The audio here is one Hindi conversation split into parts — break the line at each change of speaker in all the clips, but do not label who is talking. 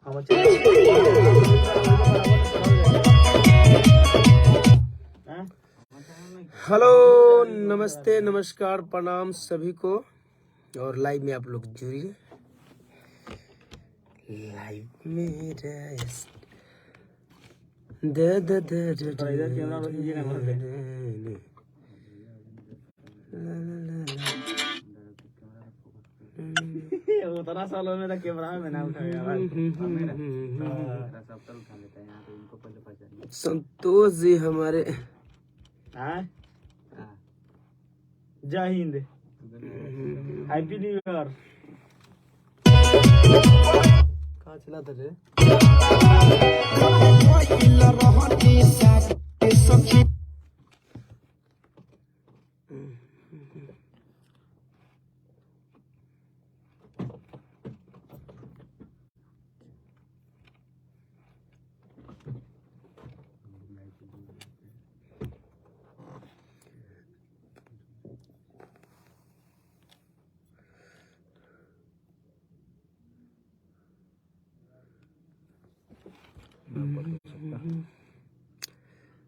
हेलो, नमस्ते, नमस्कार, प्रणाम सभी को। और लाइव में आप लोग जुड़िए। लाइव में
उतना सालों में तो कैमरा में ना उठाया
संतोष जी हमारे।
जय हिंद, हैप्पी न्यू ईयर।
कहाँ चला था रे?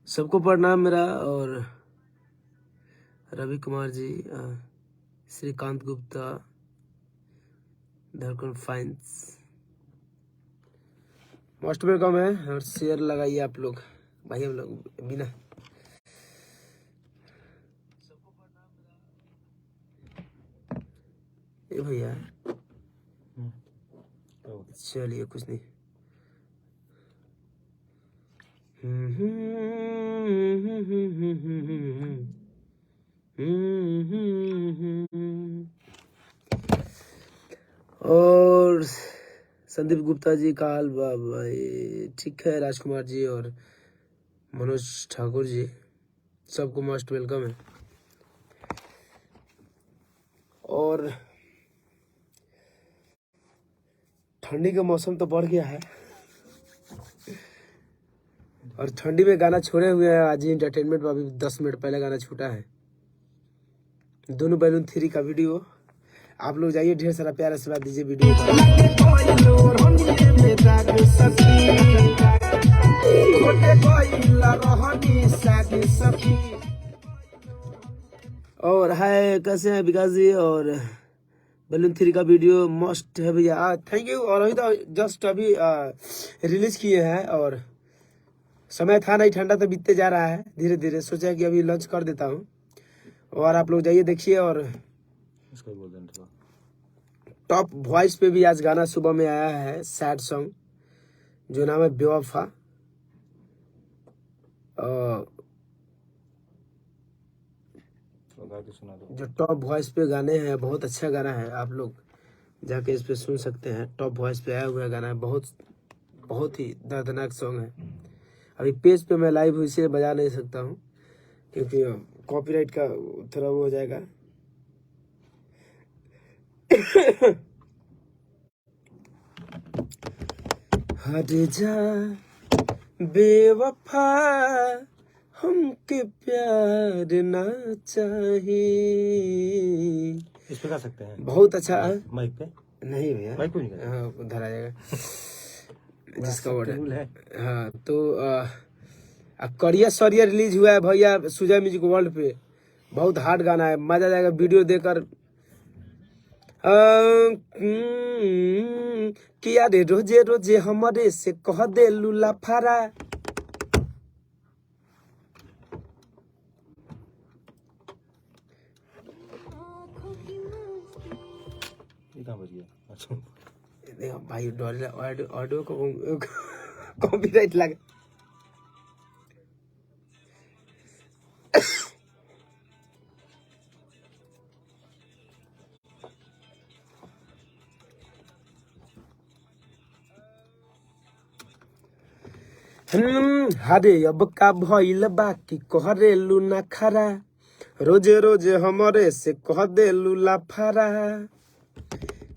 सबको प्रणाम मेरा। और रवि कुमार जी, श्रीकांत गुप्ता, धड़कन फाइन्स, मोस्ट वेलकम है। और शेयर लगाइए आप लोग भाई, हम लोग बिना ये भैया चलिए कुछ नहीं। और संदीप गुप्ता जी का हाल भाई ठीक है। राजकुमार जी और मनोज ठाकुर जी, सबको मोस्ट वेलकम है। और ठंडी का मौसम तो बढ़ गया है और ठंडी में गाना छोड़े हुए हैं। आज ही एंटरटेनमेंट में अभी 10 मिनट पहले गाना छूटा है, दोनों बैलून 3 का वीडियो। आप लोग जाइए, ढेर सारा प्यार आशीर्वाद दीजिए वीडियो और हाय, कैसे हैं विकास जी? और बैलून 3 का वीडियो मस्ट है भैया, थैंक यू। और अभी तो जस्ट अभी रिलीज किए हैं और समय था नहीं, ठंडा तो बीतते जा रहा है धीरे धीरे। सोचा कि अभी लॉन्च कर देता हूँ और आप लोग जाइए देखिए। और टॉप वॉइस पे भी आज गाना सुबह में आया है, सैड सॉन्ग जो नाम है बेवफा। जो टॉप वॉइस पे गाने हैं, बहुत अच्छा गाना है, आप लोग जाके इस पे सुन सकते हैं। टॉप वॉइस पे आया हुआ गाना है, बहुत ही दर्दनाक सॉन्ग है। अभी पेज पे मैं लाइव इसे बजा नहीं सकता हूँ क्योंकि कॉपीराइट का थोड़ा वो हो जाएगा। हट जा बेवफा, हमके प्यार ना चाहिए।
इस पे गा सकते हैं,
बहुत अच्छा है।
माइक पे
नहीं भैया,
माइक पे नहीं,
हाँ उधर आ जाएगा जिसका वर्ड है। हाँ तो करिया सरिया रिलीज हुआ है भैया सुजय म्यूजिक वर्ल्ड पे। बहुत हार्ड गाना है, मजा आ जाएगा वीडियो देखकर। किया रे रोजे रोजे हमारे से कह दे लूला फारा। भाई ऑडियो को कॉपीराइट लगा। हरे अब का भइल बाकी कहरे लूना खरा, रोजे रोजे हमारे से कह दे लूला फारा।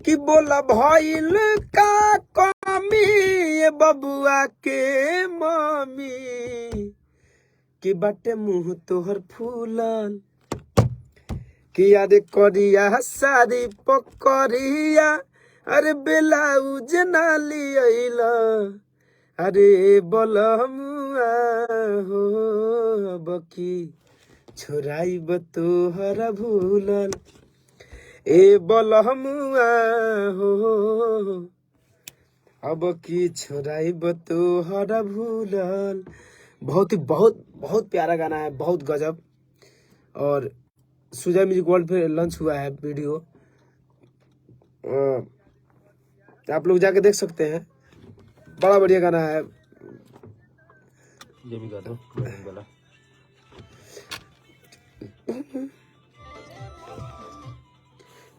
कि बोला भइल का कमी ये बबुआ के मम्मी, कि बाटे मुंह तोहर फूलल, कि याद करिया सारी पकड़िया, अरे ब्लाउज ना लियल अरे बलमुआ हो बकी छोराइब तोहरा भूलल ए बलमुआ हो अब की छोराइब तोहरा भूलल। बहुत ही बहुत प्यारा गाना है, बहुत गजब। और सुजा म्यूजिक वर्ल्ड पे लॉन्च हुआ है वीडियो, आप लोग जाके देख सकते हैं। बड़ा बढ़िया गाना है।
ये भी गा दो वाला।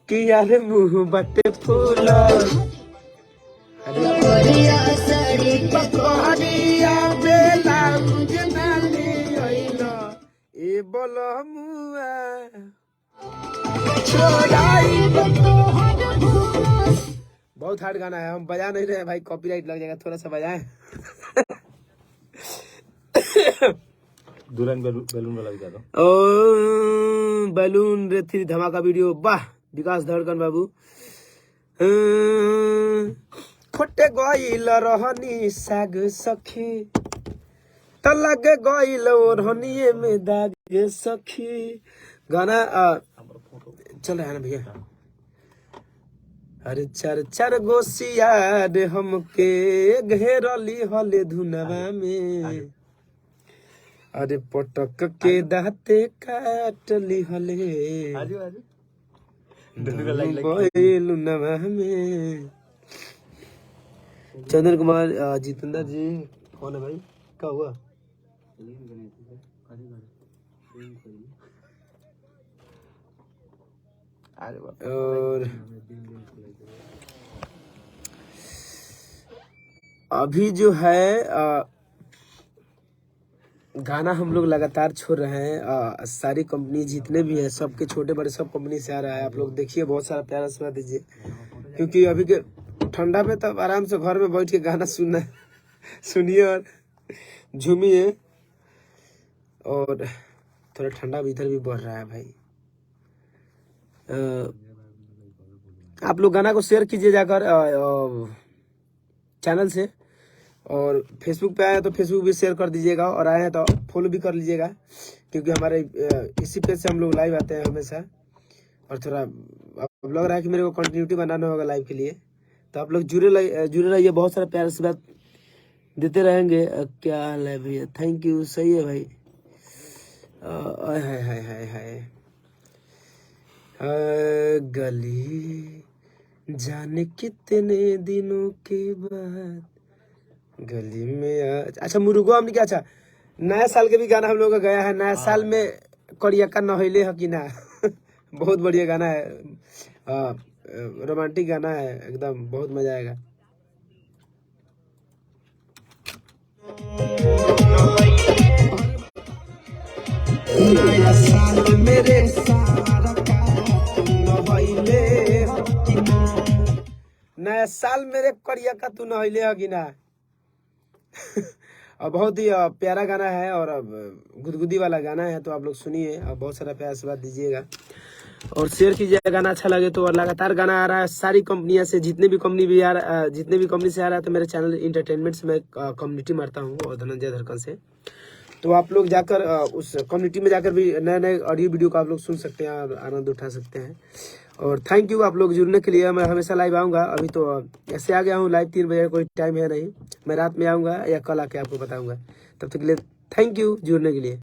कि यार मुंह बटे फूल ए बलमुआ बहुत हार्ड गाना है, हम बजा नहीं रहे भाई, कॉपीराइट लग जाएगा, थोड़ा सा बजाएं।
दुल्हन बैलून वाला भी गा दो।
ओ बैलून रे थ्री धमाका वीडियो, वाह विकास धड़कन बाबू। खोटे गईल रहनी साग सखी त लगे गईल ओढ़निए में दाग सखी। गाना चल रहा है ना भैया। अरे चार चार गोसिया रे हमके घेरली हले धुनवा में, अरे पटक के दाते काटली हले लुनवा में। चंदन कुमार जितेंद्र जी कौन है भाई, क्या हुआ? और अभी जो है गाना हम लोग लगातार छोड़ रहे हैं। सारी कंपनी जितने भी है, सबके छोटे बड़े सब कंपनी से आ रहा है। आप लोग देखिए, बहुत सारा प्यारा सुना दीजिए, क्योंकि अभी के ठंडा में तब आराम से घर में बैठ के गाना सुनिए और झूमिए। और थोड़ा ठंडा भी इधर भी बढ़ रहा है भाई। आप लोग गाना को शेयर कीजिए जाकर चैनल से, और फेसबुक पे आए तो फेसबुक भी शेयर कर दीजिएगा, और आए हैं तो फॉलो भी कर लीजिएगा, क्योंकि हमारे इसी पेज से हम लोग लाइव आते हैं हमेशा। और थोड़ा अब लग रहा है कि मेरे को कंटिन्यूटी बनाना होगा लाइव के लिए, तो आप लोग जुड़े रहिए, बहुत सारा प्यार से बात देते रहेंगे। क्या हाल है भैया, थैंक यू, सही है भाई। हाय गली जाने कितने दिनों के बाद गली में अच्छा मुर्गो हमने क्या, अच्छा नया साल के भी गाना हम लोग का गया है। नया साल में कड़िया नहैले है कि ना। बहुत बढ़िया गाना है, रोमांटिक गाना है एकदम, बहुत मजा आएगा। नया साल मेरे नया साल मेरे कड़िया का तू नहैले है कि ना। और बहुत ही प्यारा गाना है, और गुदगुदी वाला गाना है, तो आप लोग सुनिए और बहुत सारा प्यार से बात दीजिएगा और शेयर कीजिएगा। गाना अच्छा लगे तो। और लगातार गाना आ रहा है सारी कंपनियां से, जितने भी कंपनी से आ रहा है, तो मेरे चैनल इंटरटेनमेंट से मैं कम्युनिटी मारता हूँ, और धनंजय धड़कन से। तो आप लोग जाकर उस कम्युनिटी में जाकर भी नए नए ऑडियो वीडियो को आप लोग सुन सकते हैं और आनंद उठा सकते हैं। और थैंक यू आप लोग जुड़ने के लिए। मैं हमेशा लाइव आऊँगा, अभी तो ऐसे आ गया हूँ लाइव, 3 बजे कोई टाइम है नहीं, मैं रात में आऊँगा या कल आके आपको बताऊँगा। तब तक के लिए थैंक यू जुड़ने के लिए।